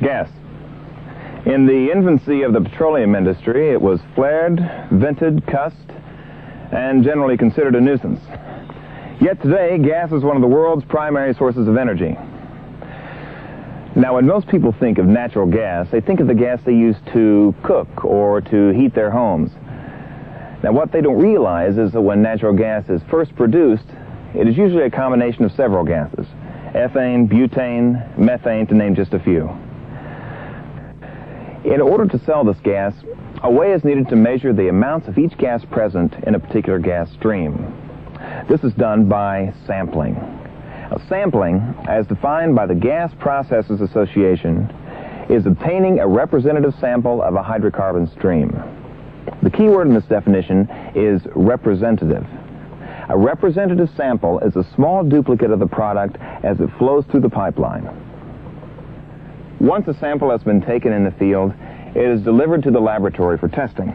Gas. In the infancy of the petroleum industry, it was flared, vented, cussed, and generally considered a nuisance. Yet today, gas is one of the world's primary sources of energy. Now, when most people think of natural gas, they think of the gas they use to cook or to heat their homes. Now, what they don't realize is that when natural gas is first produced, it is usually a combination of several gases: ethane, butane, methane, to name just a few. In order to sell this gas, a way is needed to measure the amounts of each gas present in a particular gas stream. This is done by sampling. Now, sampling, as defined by the Gas Processors Association, is obtaining a representative sample of a hydrocarbon stream. The key word in this definition is representative. A representative sample is a small duplicate of the product as it flows through the pipeline. Once a sample has been taken in the field, it is delivered to the laboratory for testing.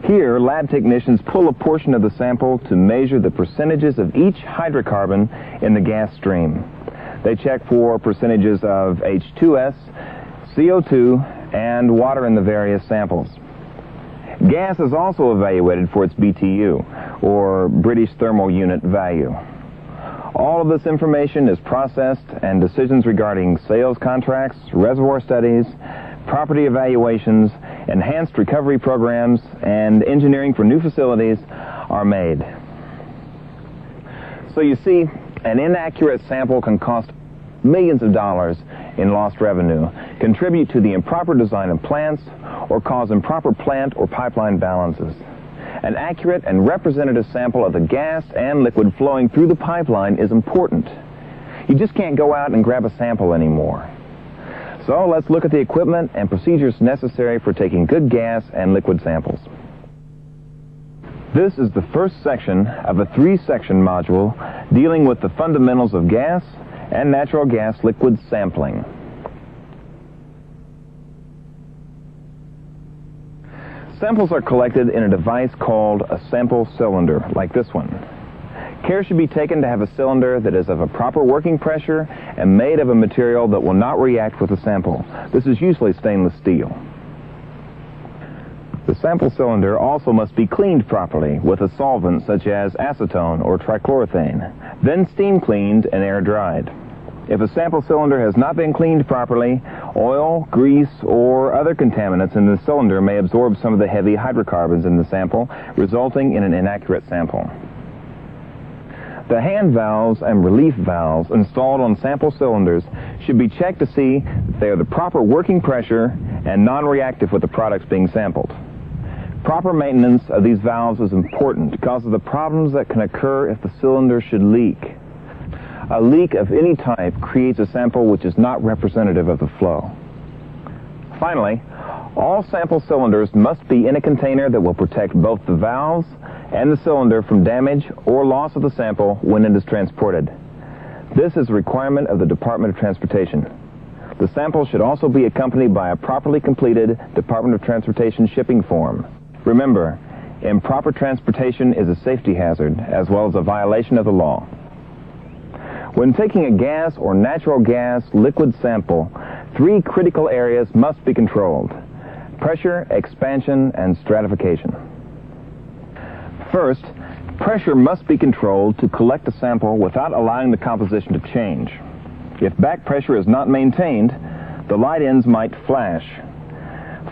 Here, lab technicians pull a portion of the sample to measure the percentages of each hydrocarbon in the gas stream. They check for percentages of H2S, CO2, and water in the various samples. Gas is also evaluated for its BTU, or British Thermal Unit value. All of this information is processed, and decisions regarding sales contracts, reservoir studies, property evaluations, enhanced recovery programs, and engineering for new facilities are made. So you see, an inaccurate sample can cost millions of dollars in lost revenue, contribute to the improper design of plants, or cause improper plant or pipeline balances. An accurate and representative sample of the gas and liquid flowing through the pipeline is important. You just can't go out and grab a sample anymore. So let's look at the equipment and procedures necessary for taking good gas and liquid samples. This is the first section of a 3-section module dealing with the fundamentals of gas and natural gas liquid sampling. Samples are collected in a device called a sample cylinder, like this one. Care should be taken to have a cylinder that is of a proper working pressure and made of a material that will not react with the sample. This is usually stainless steel. The sample cylinder also must be cleaned properly with a solvent such as acetone or trichloroethane, then steam cleaned and air dried. If a sample cylinder has not been cleaned properly, oil, grease, or other contaminants in the cylinder may absorb some of the heavy hydrocarbons in the sample, resulting in an inaccurate sample. The hand valves and relief valves installed on sample cylinders should be checked to see that they are the proper working pressure and non-reactive with the products being sampled. Proper maintenance of these valves is important because of the problems that can occur if the cylinder should leak. A leak of any type creates a sample which is not representative of the flow. Finally, all sample cylinders must be in a container that will protect both the valves and the cylinder from damage or loss of the sample when it is transported. This is a requirement of the Department of Transportation. The sample should also be accompanied by a properly completed Department of Transportation shipping form. Remember, improper transportation is a safety hazard as well as a violation of the law. When taking a gas or natural gas liquid sample, 3 critical areas must be controlled: pressure, expansion, and stratification. First, pressure must be controlled to collect a sample without allowing the composition to change. If back pressure is not maintained, the light ends might flash.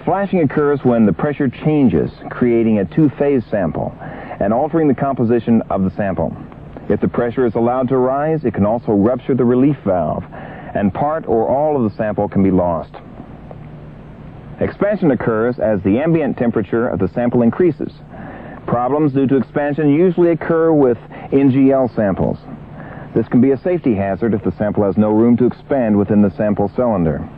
Flashing occurs when the pressure changes, creating a 2-phase sample and altering the composition of the sample. If the pressure is allowed to rise, it can also rupture the relief valve, and part or all of the sample can be lost. Expansion occurs as the ambient temperature of the sample increases. Problems due to expansion usually occur with NGL samples. This can be a safety hazard if the sample has no room to expand within the sample cylinder.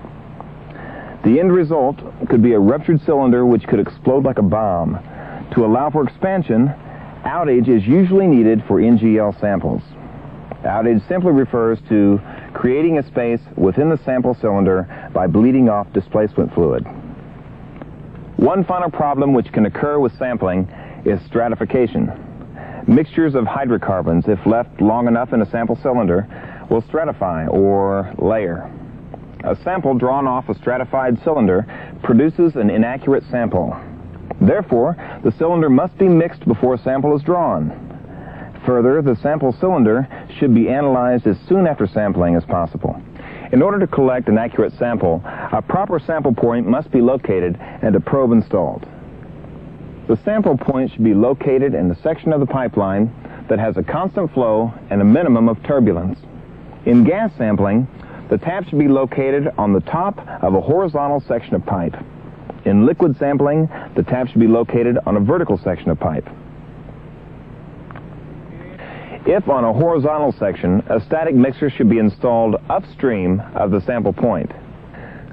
The end result could be a ruptured cylinder which could explode like a bomb. To allow for expansion, outage is usually needed for NGL samples. Outage simply refers to creating a space within the sample cylinder by bleeding off displacement fluid. One final problem which can occur with sampling is stratification. Mixtures of hydrocarbons, if left long enough in a sample cylinder, will stratify or layer. A sample drawn off a stratified cylinder produces an inaccurate sample. Therefore, the cylinder must be mixed before a sample is drawn. Further, the sample cylinder should be analyzed as soon after sampling as possible. In order to collect an accurate sample, a proper sample point must be located and a probe installed. The sample point should be located in the section of the pipeline that has a constant flow and a minimum of turbulence. In gas sampling, the tap should be located on the top of a horizontal section of pipe. In liquid sampling, the tap should be located on a vertical section of pipe. If on a horizontal section, a static mixer should be installed upstream of the sample point.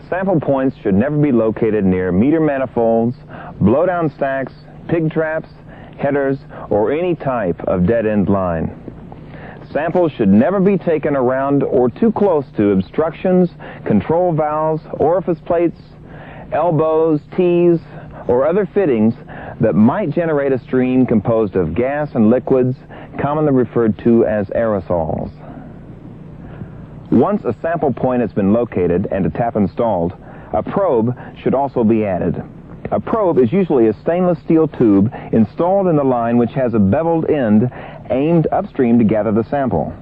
Sample points should never be located near meter manifolds, blowdown stacks, pig traps, headers, or any type of dead-end line. Samples should never be taken around or too close to obstructions, control valves, orifice plates, elbows, tees, or other fittings that might generate a stream composed of gas and liquids, commonly referred to as aerosols. Once a sample point has been located and a tap installed, a probe should also be added. A probe is usually a stainless steel tube installed in the line which has a beveled end aimed upstream to gather the sample.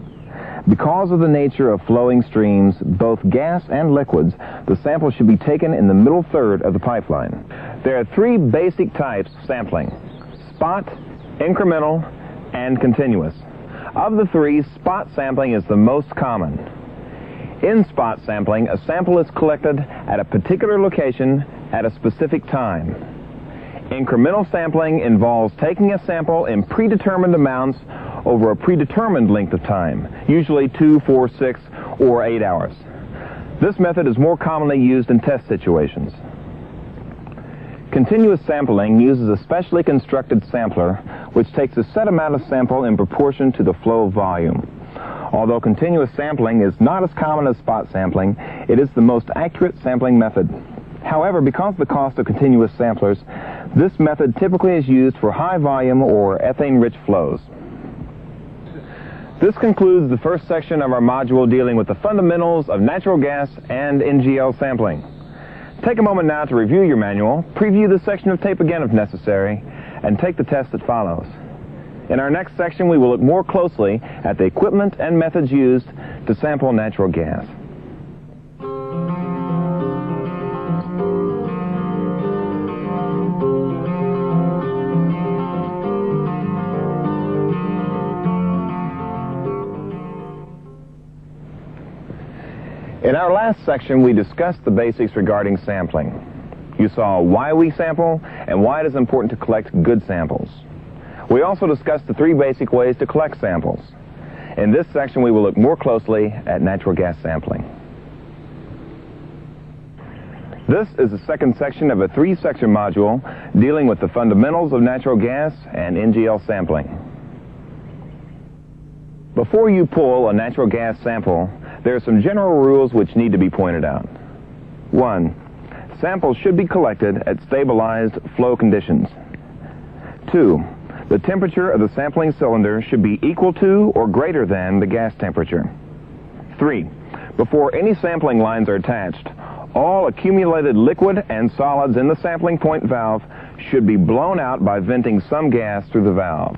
Because of the nature of flowing streams, both gas and liquids, the sample should be taken in the middle third of the pipeline. There are three basic types of sampling: spot, incremental, and continuous. Of the three, spot sampling is the most common. In spot sampling, a sample is collected at a particular location at a specific time. Incremental sampling involves taking a sample in predetermined amounts over a predetermined length of time, usually 2, 4, 6, or 8 hours. This method is more commonly used in test situations. Continuous sampling uses a specially constructed sampler which takes a set amount of sample in proportion to the flow volume. Although continuous sampling is not as common as spot sampling, it is the most accurate sampling method. However, because of the cost of continuous samplers, this method typically is used for high volume or ethane-rich flows. This concludes the first section of our module dealing with the fundamentals of natural gas and NGL sampling. Take a moment now to review your manual, preview the section of tape again if necessary, and take the test that follows. In our next section, we will look more closely at the equipment and methods used to sample natural gas. In our last section, we discussed the basics regarding sampling. You saw why we sample and why it is important to collect good samples. We also discussed the three basic ways to collect samples. In this section, we will look more closely at natural gas sampling. This is the second section of a three-section module dealing with the fundamentals of natural gas and NGL sampling. Before you pull a natural gas sample, there are some general rules which need to be pointed out. 1. Samples should be collected at stabilized flow conditions. 2. The temperature of the sampling cylinder should be equal to or greater than the gas temperature. 3. Before any sampling lines are attached, all accumulated liquid and solids in the sampling point valve should be blown out by venting some gas through the valve.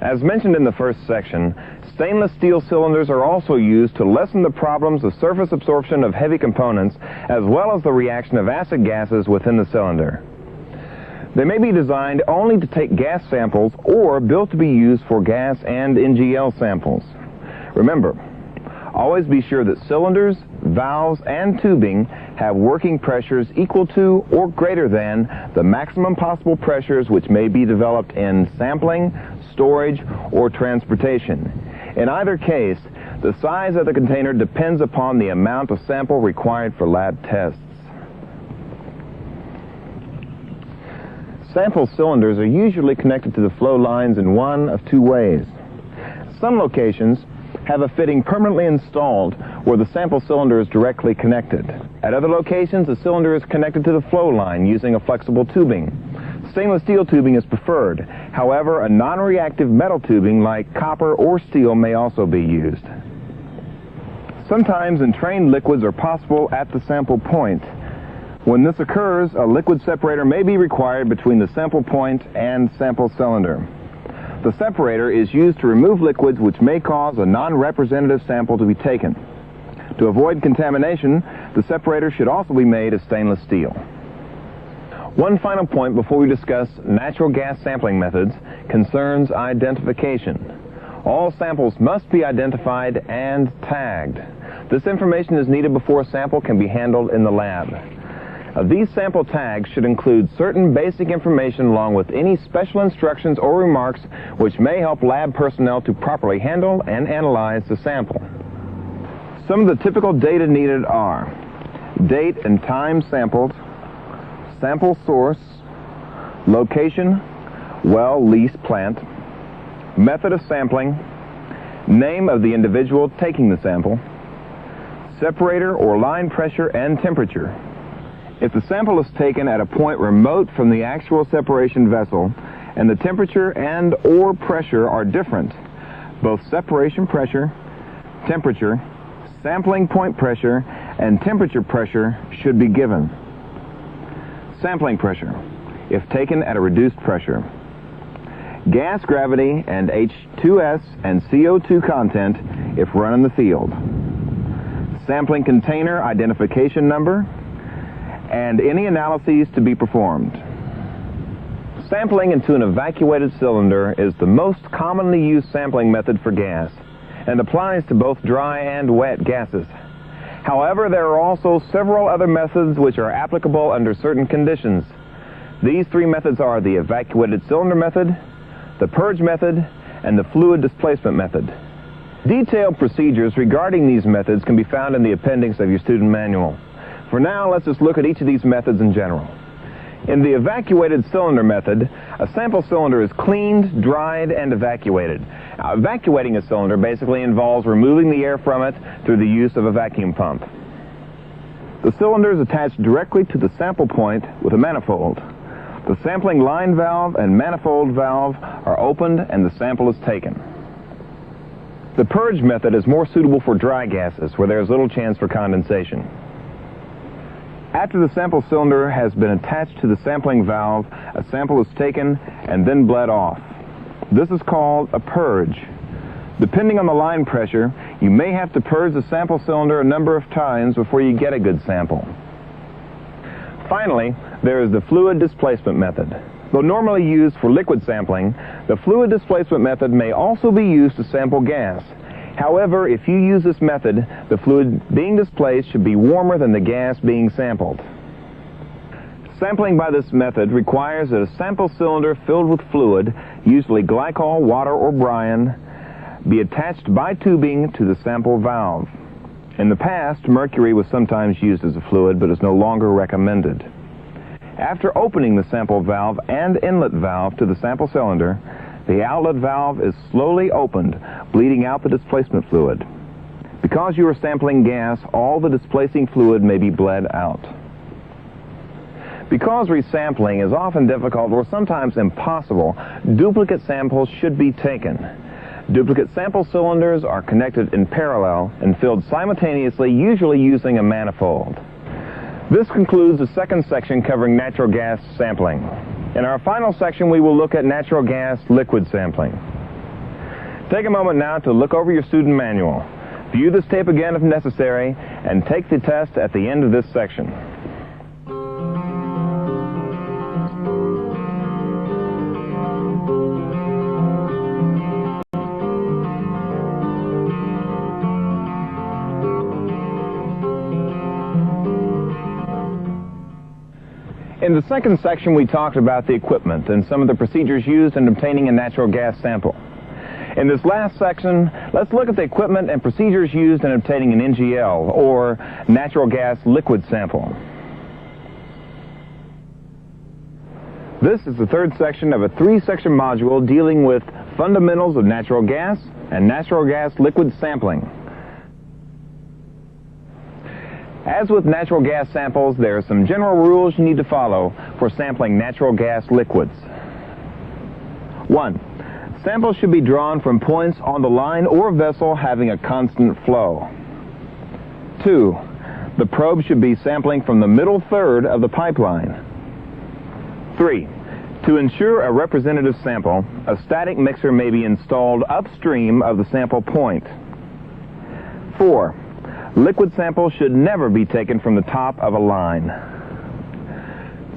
As mentioned in the first section, stainless steel cylinders are also used to lessen the problems of surface absorption of heavy components as well as the reaction of acid gases within the cylinder. They may be designed only to take gas samples or built to be used for gas and NGL samples. Remember, always be sure that cylinders, valves, and tubing have working pressures equal to or greater than the maximum possible pressures which may be developed in sampling, storage, or transportation. In either case, the size of the container depends upon the amount of sample required for lab tests. Sample cylinders are usually connected to the flow lines in one of two ways. Some locations have a fitting permanently installed where the sample cylinder is directly connected. At other locations, the cylinder is connected to the flow line using a flexible tubing. Stainless steel tubing is preferred. However, a non-reactive metal tubing like copper or steel may also be used. Sometimes entrained liquids are possible at the sample point. When this occurs, a liquid separator may be required between the sample point and sample cylinder. The separator is used to remove liquids which may cause a non-representative sample to be taken. To avoid contamination, the separator should also be made of stainless steel. One final point before we discuss natural gas sampling methods concerns identification. All samples must be identified and tagged. This information is needed before a sample can be handled in the lab. These sample tags should include certain basic information along with any special instructions or remarks which may help lab personnel to properly handle and analyze the sample. Some of the typical data needed are date and time sampled, sample source, location, well, lease, plant, method of sampling, name of the individual taking the sample, separator or line pressure and temperature. If the sample is taken at a point remote from the actual separation vessel and the temperature and or pressure are different, both separation pressure, temperature, sampling point pressure, and temperature pressure should be given. Sampling pressure, if taken at a reduced pressure. Gas gravity and H2S and CO2 content if run in the field. Sampling container identification number, and any analyses to be performed. Sampling into an evacuated cylinder is the most commonly used sampling method for gas and applies to both dry and wet gases. However, there are also several other methods which are applicable under certain conditions. These three methods are the evacuated cylinder method, the purge method, and the fluid displacement method. Detailed procedures regarding these methods can be found in the appendix of your student manual. For now, let's just look at each of these methods in general. In the evacuated cylinder method, a sample cylinder is cleaned, dried, and evacuated. Now, evacuating a cylinder basically involves removing the air from it through the use of a vacuum pump. The cylinder is attached directly to the sample point with a manifold. The sampling line valve and manifold valve are opened and the sample is taken. The purge method is more suitable for dry gases where there is little chance for condensation. After the sample cylinder has been attached to the sampling valve, a sample is taken and then bled off. This is called a purge. Depending on the line pressure, you may have to purge the sample cylinder a number of times before you get a good sample. Finally, there is the fluid displacement method. Though normally used for liquid sampling, the fluid displacement method may also be used to sample gas. However, if you use this method, the fluid being displaced should be warmer than the gas being sampled. Sampling by this method requires that a sample cylinder filled with fluid, usually glycol, water, or brine, be attached by tubing to the sample valve. In the past, mercury was sometimes used as a fluid, but is no longer recommended. After opening the sample valve and inlet valve to the sample cylinder, the outlet valve is slowly opened, bleeding out the displacement fluid. Because you are sampling gas, all the displacing fluid may be bled out. Because resampling is often difficult or sometimes impossible, duplicate samples should be taken. Duplicate sample cylinders are connected in parallel and filled simultaneously, usually using a manifold. This concludes the second section covering natural gas sampling. In our final section, we will look at natural gas liquid sampling. Take a moment now to look over your student manual. View this tape again if necessary, and take the test at the end of this section. In the second section, we talked about the equipment and some of the procedures used in obtaining a natural gas sample. In this last section, let's look at the equipment and procedures used in obtaining an NGL, or natural gas liquid sample. This is the third section of a three-section module dealing with fundamentals of natural gas and natural gas liquid sampling. As with natural gas samples, there are some general rules you need to follow for sampling natural gas liquids. 1. Samples should be drawn from points on the line or vessel having a constant flow. 2. The probe should be sampling from the middle third of the pipeline. 3. To ensure a representative sample, a static mixer may be installed upstream of the sample point. 4. Liquid samples should never be taken from the top of a line.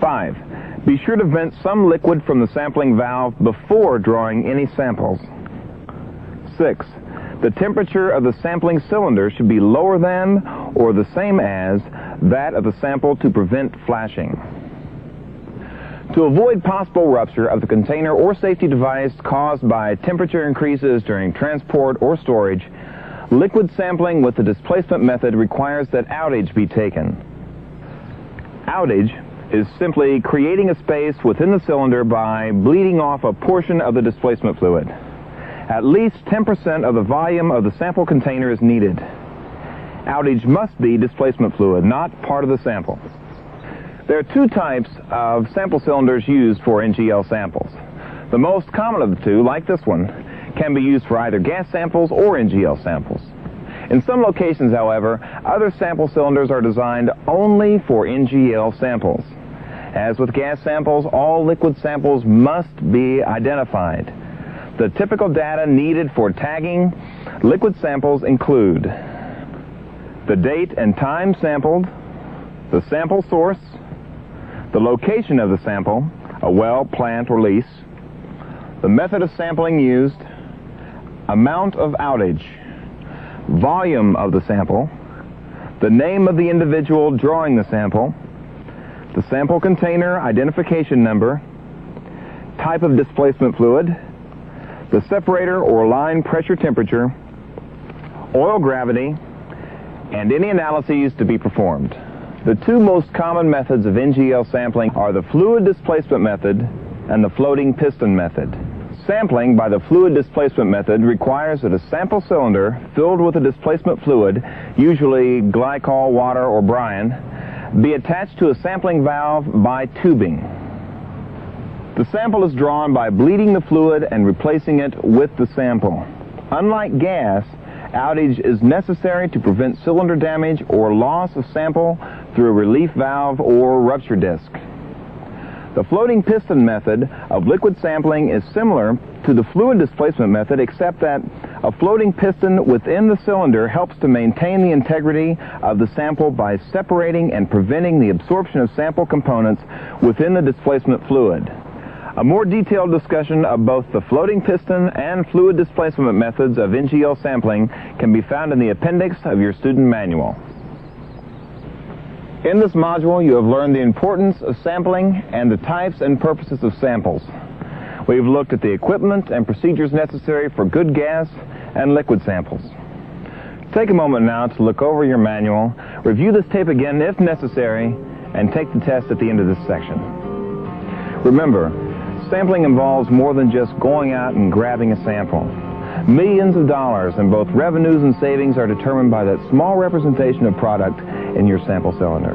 5. Be sure to vent some liquid from the sampling valve before drawing any samples. 6. The temperature of the sampling cylinder should be lower than or the same as that of the sample to prevent flashing. To avoid possible rupture of the container or safety device caused by temperature increases during transport or storage, liquid sampling with the displacement method requires that outage be taken. Outage is simply creating a space within the cylinder by bleeding off a portion of the displacement fluid. At least 10% of the volume of the sample container is needed. Outage must be displacement fluid, not part of the sample. There are 2 types of sample cylinders used for NGL samples. The most common of the 2, like this one, can be used for either gas samples or NGL samples. In some locations, however, other sample cylinders are designed only for NGL samples. As with gas samples, all liquid samples must be identified. The typical data needed for tagging liquid samples include the date and time sampled, the sample source, the location of the sample, a well, plant, or lease, the method of sampling used, amount of outage, volume of the sample, the name of the individual drawing the sample, the sample container identification number, type of displacement fluid, the separator or line pressure temperature, oil gravity, and any analyses to be performed. The 2 most common methods of NGL sampling are the fluid displacement method and the floating piston method. Sampling by the fluid displacement method requires that a sample cylinder filled with a displacement fluid, usually glycol, water, or brine, be attached to a sampling valve by tubing. The sample is drawn by bleeding the fluid and replacing it with the sample. Unlike gas, outage is necessary to prevent cylinder damage or loss of sample through a relief valve or rupture disc. The floating piston method of liquid sampling is similar to the fluid displacement method, except that a floating piston within the cylinder helps to maintain the integrity of the sample by separating and preventing the absorption of sample components within the displacement fluid. A more detailed discussion of both the floating piston and fluid displacement methods of NGL sampling can be found in the appendix of your student manual. In this module, you have learned the importance of sampling and the types and purposes of samples. We've looked at the equipment and procedures necessary for good gas and liquid samples. Take a moment now to look over your manual, review this tape again if necessary, and take the test at the end of this section. Remember, sampling involves more than just going out and grabbing a sample. Millions of dollars in both revenues and savings are determined by that small representation of product in your sample cylinder.